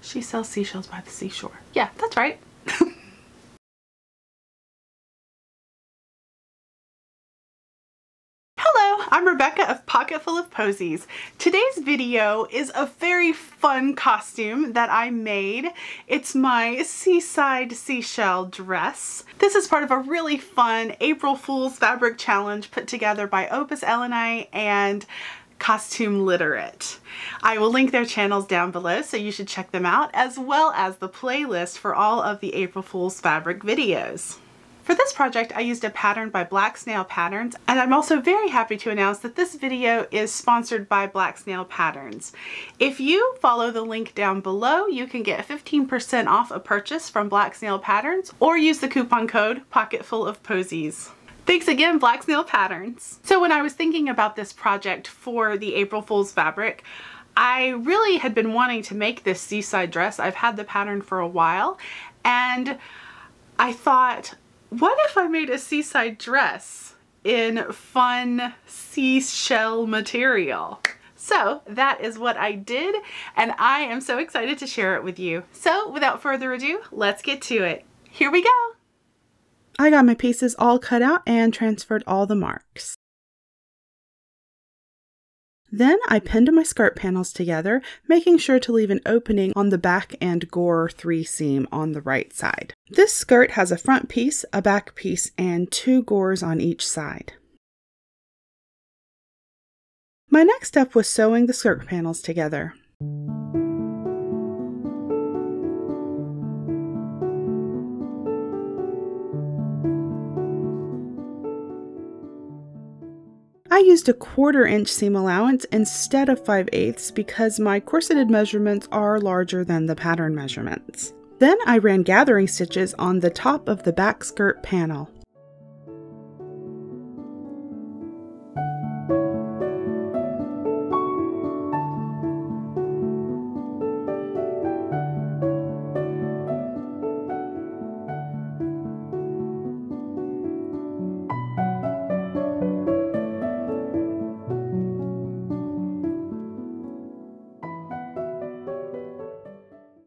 She sells seashells by the seashore. Yeah, that's right. Hello, I'm Rebecca of Pocketful of Poseys. Today's video is a very fun costume that I made. It's my seaside seashell dress. This is part of a really fun April Fool's fabric challenge put together by Opus Eleni and Costume Literate. I will link their channels down below, so you should check them out, as well as the playlist for all of the April Fool's fabric videos. For this project, I used a pattern by Black Snail Patterns, and I'm also very happy to announce that this video is sponsored by Black Snail Patterns. If you follow the link down below, you can get 15% off a purchase from Black Snail Patterns, or use the coupon code Pocketful of Poseys. Thanks again, Black Snail Patterns. So when I was thinking about this project for the April Fool's fabric, I really had been wanting to make this seaside dress. I've had the pattern for a while, and I thought, what if I made a seaside dress in fun seashell material? So that is what I did, and I am so excited to share it with you. So without further ado, let's get to it. Here we go. I got my pieces all cut out and transferred all the marks. Then I pinned my skirt panels together, making sure to leave an opening on the back and gore 3 seam on the right side. This skirt has a front piece, a back piece, and 2 gores on each side. My next step was sewing the skirt panels together. I used a 1/4 inch seam allowance instead of 5/8 because my corseted measurements are larger than the pattern measurements. Then I ran gathering stitches on the top of the back skirt panel.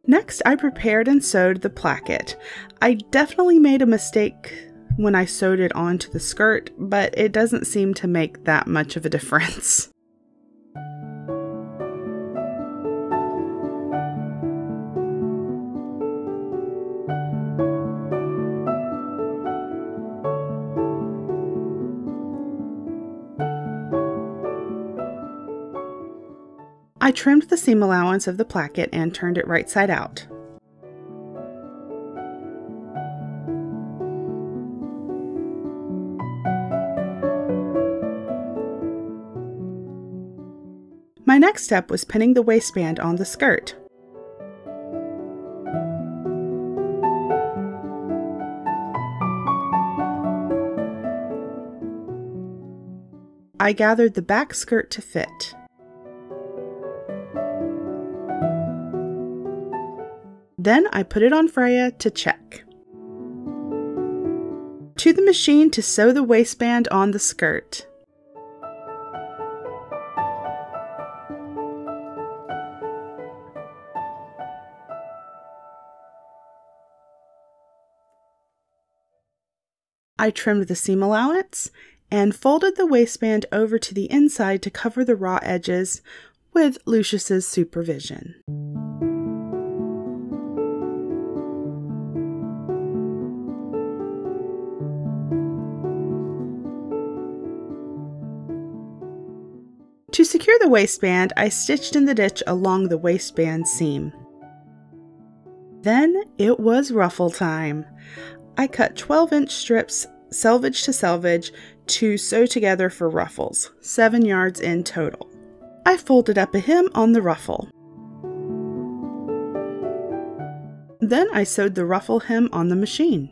Next, I prepared and sewed the placket. I definitely made a mistake when I sewed it onto the skirt, but it doesn't seem to make that much of a difference. I trimmed the seam allowance of the placket and turned it right side out. My next step was pinning the waistband on the skirt. I gathered the back skirt to fit. Then I put it on Freya to check. To the machine to sew the waistband on the skirt. I trimmed the seam allowance and folded the waistband over to the inside to cover the raw edges with Lucius's supervision. To secure the waistband, I stitched in the ditch along the waistband seam. Then it was ruffle time. I cut 12-inch strips, selvage to selvage, to sew together for ruffles, 7 yards in total. I folded up a hem on the ruffle. Then I sewed the ruffle hem on the machine.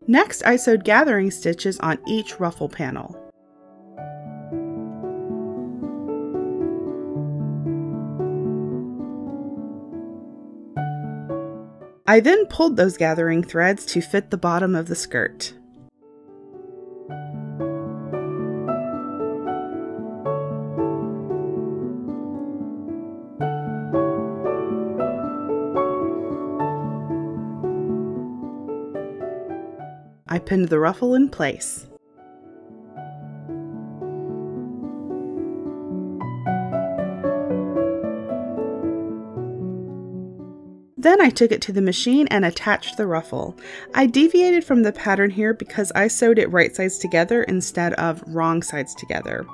Next, I sewed gathering stitches on each ruffle panel. I then pulled those gathering threads to fit the bottom of the skirt. I pinned the ruffle in place. Then I took it to the machine and attached the ruffle. I deviated from the pattern here because I sewed it right sides together instead of wrong sides together.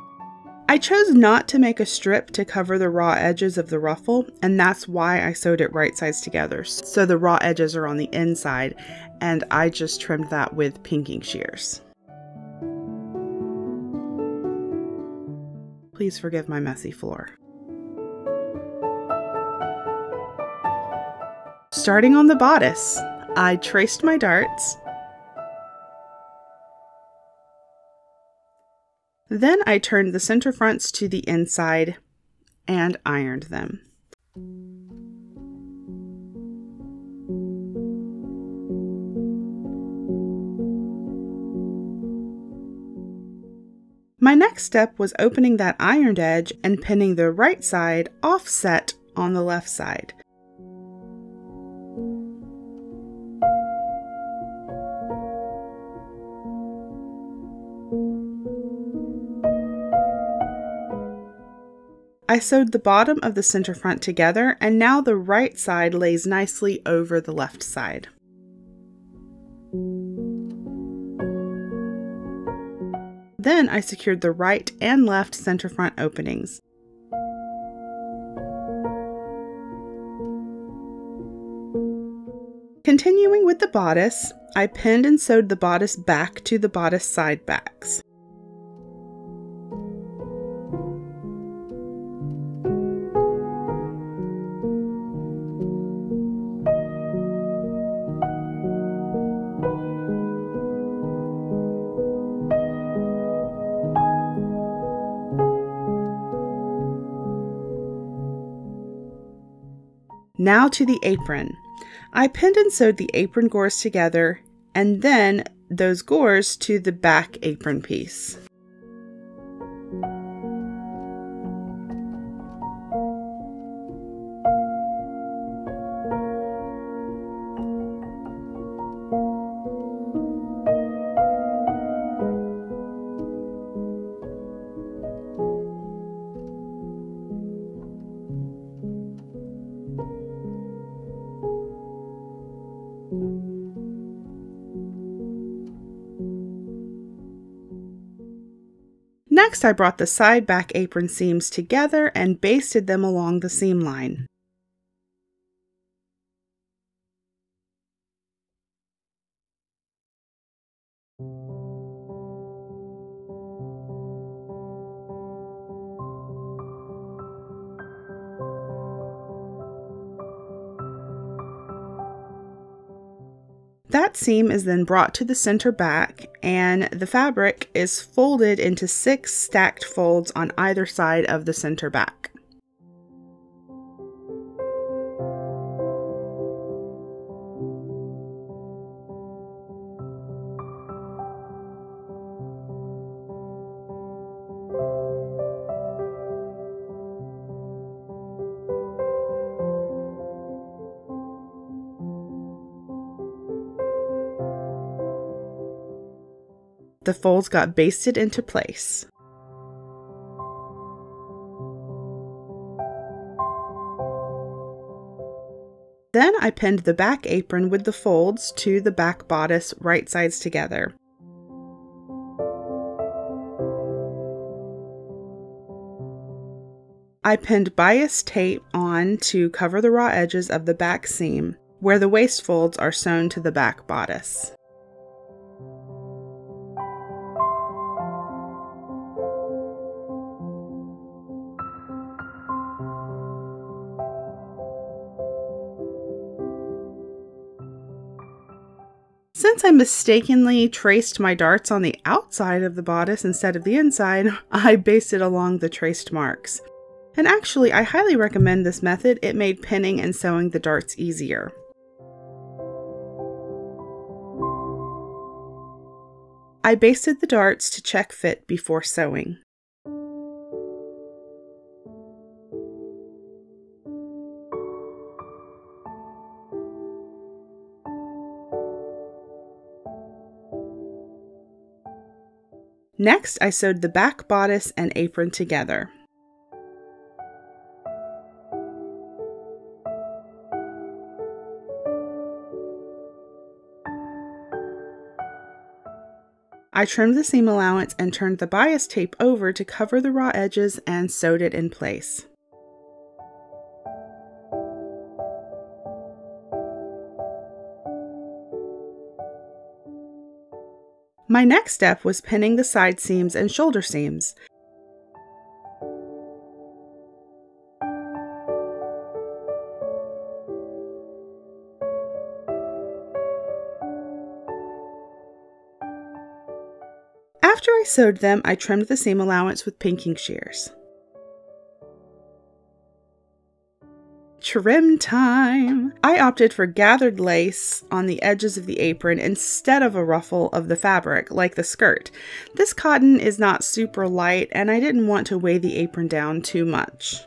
I chose not to make a strip to cover the raw edges of the ruffle, and that's why I sewed it right sides together. So the raw edges are on the inside, and I just trimmed that with pinking shears. Please forgive my messy floor. Starting on the bodice, I traced my darts. Then I turned the center fronts to the inside and ironed them. My next step was opening that ironed edge and pinning the right side offset on the left side. I sewed the bottom of the center front together, and now the right side lays nicely over the left side. Then I secured the right and left center front openings. Continuing with the bodice, I pinned and sewed the bodice back to the bodice side backs. Now to the apron. I pinned and sewed the apron gores together, and then those gores to the back apron piece. Next, I brought the side back apron seams together and basted them along the seam line. That seam is then brought to the center back, and the fabric is folded into 6 stacked folds on either side of the center back. The folds got basted into place. Then I pinned the back apron with the folds to the back bodice right sides together. I pinned bias tape on to cover the raw edges of the back seam, where the waist folds are sewn to the back bodice. Since I mistakenly traced my darts on the outside of the bodice instead of the inside, I basted along the traced marks. And actually, I highly recommend this method. It made pinning and sewing the darts easier. I basted the darts to check fit before sewing. Next, I sewed the back bodice and apron together. I trimmed the seam allowance and turned the bias tape over to cover the raw edges and sewed it in place. My next step was pinning the side seams and shoulder seams. After I sewed them, I trimmed the seam allowance with pinking shears. Trim time! I opted for gathered lace on the edges of the apron instead of a ruffle of the fabric like the skirt. This cotton is not super light and I didn't want to weigh the apron down too much.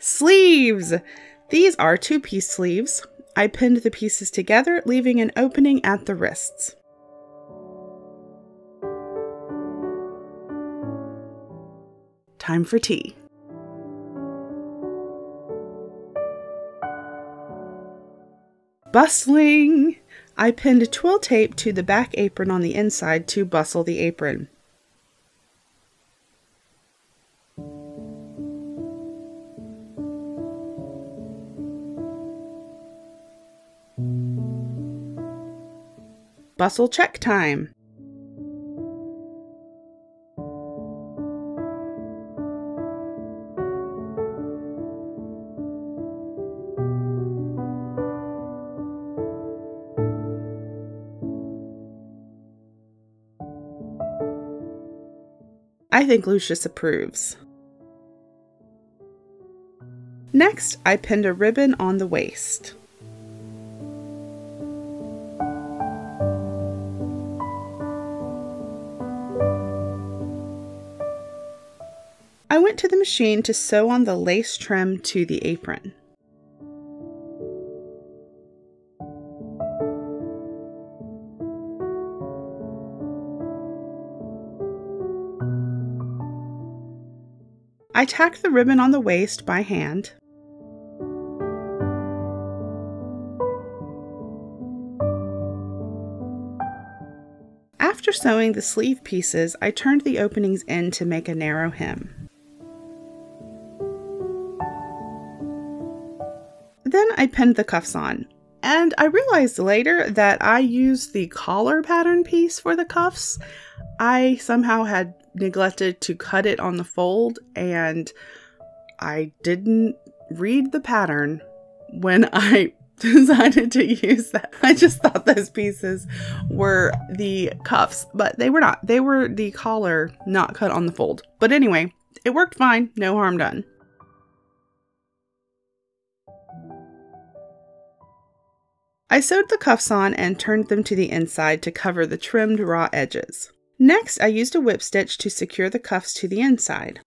Sleeves! These are two-piece sleeves. I pinned the pieces together, leaving an opening at the wrists. Time for tea. Bustling! I pinned twill tape to the back apron on the inside to bustle the apron. Bustle check time. I think Lucius approves. Next, I pinned a ribbon on the waist. I went to the machine to sew on the lace trim to the apron. I tacked the ribbon on the waist by hand. After sewing the sleeve pieces, I turned the openings in to make a narrow hem. Then I pinned the cuffs on, and I realized later that I used the collar pattern piece for the cuffs. I somehow had neglected to cut it on the fold, and I didn't read the pattern when I decided to use that. I just thought those pieces were the cuffs, but they were not. They were the collar not cut on the fold. But anyway, it worked fine. No harm done. I sewed the cuffs on and turned them to the inside to cover the trimmed raw edges. Next, I used a whip stitch to secure the cuffs to the inside.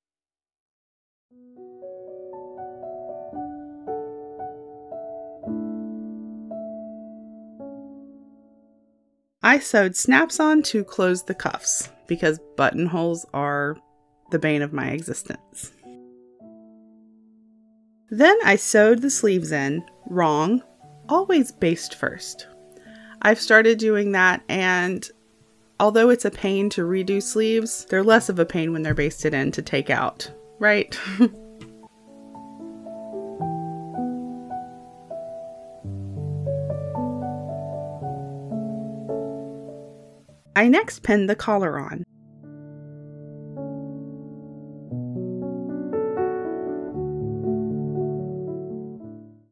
I sewed snaps on to close the cuffs because buttonholes are the bane of my existence. Then I sewed the sleeves in, wrong. Always baste first. I've started doing that, and although it's a pain to redo sleeves, they're less of a pain when they're basted in to take out, right? I next pinned the collar on.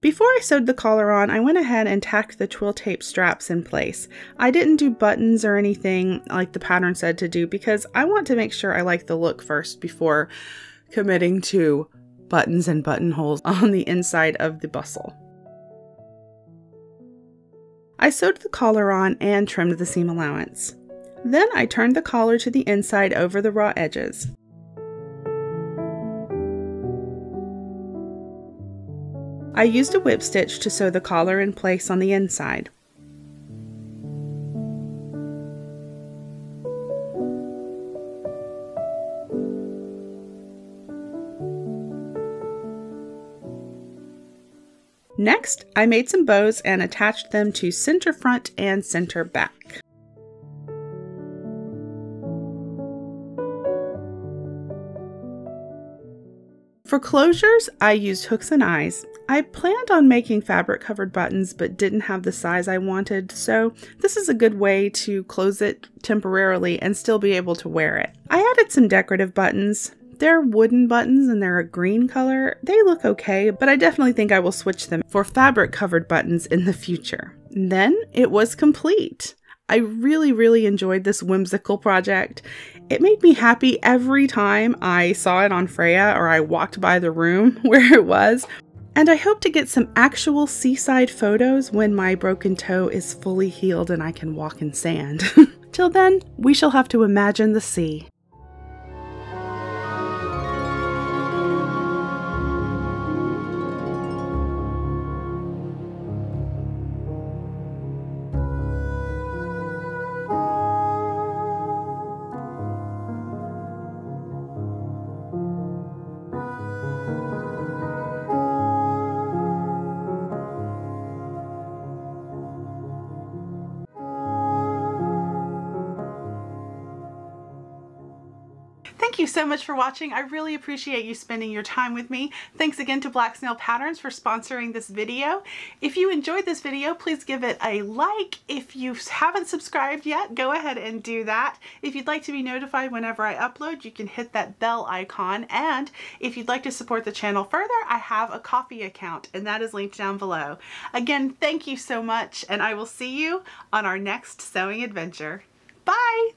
Before I sewed the collar on, I went ahead and tacked the twill tape straps in place. I didn't do buttons or anything like the pattern said to do because I want to make sure I like the look first before committing to buttons and buttonholes on the inside of the bustle. I sewed the collar on and trimmed the seam allowance. Then I turned the collar to the inside over the raw edges. I used a whip stitch to sew the collar in place on the inside. Next, I made some bows and attached them to center front and center back. For closures, I used hooks and eyes. I planned on making fabric covered buttons but didn't have the size I wanted, so this is a good way to close it temporarily and still be able to wear it. I added some decorative buttons. They're wooden buttons and they're a green color. They look okay, but I definitely think I will switch them for fabric covered buttons in the future. And then it was complete. I really enjoyed this whimsical project. It made me happy every time I saw it on Freya or I walked by the room where it was. And I hope to get some actual seaside photos when my broken toe is fully healed and I can walk in sand. Till then, we shall have to imagine the sea. Thank you so much for watching. I really appreciate you spending your time with me. Thanks again to Black Snail Patterns for sponsoring this video. If you enjoyed this video, please give it a like. If you haven't subscribed yet, go ahead and do that. If you'd like to be notified whenever I upload, you can hit that bell icon. And if you'd like to support the channel further, I have a Ko-fi account and that is linked down below. Again, thank you so much and I will see you on our next sewing adventure. Bye!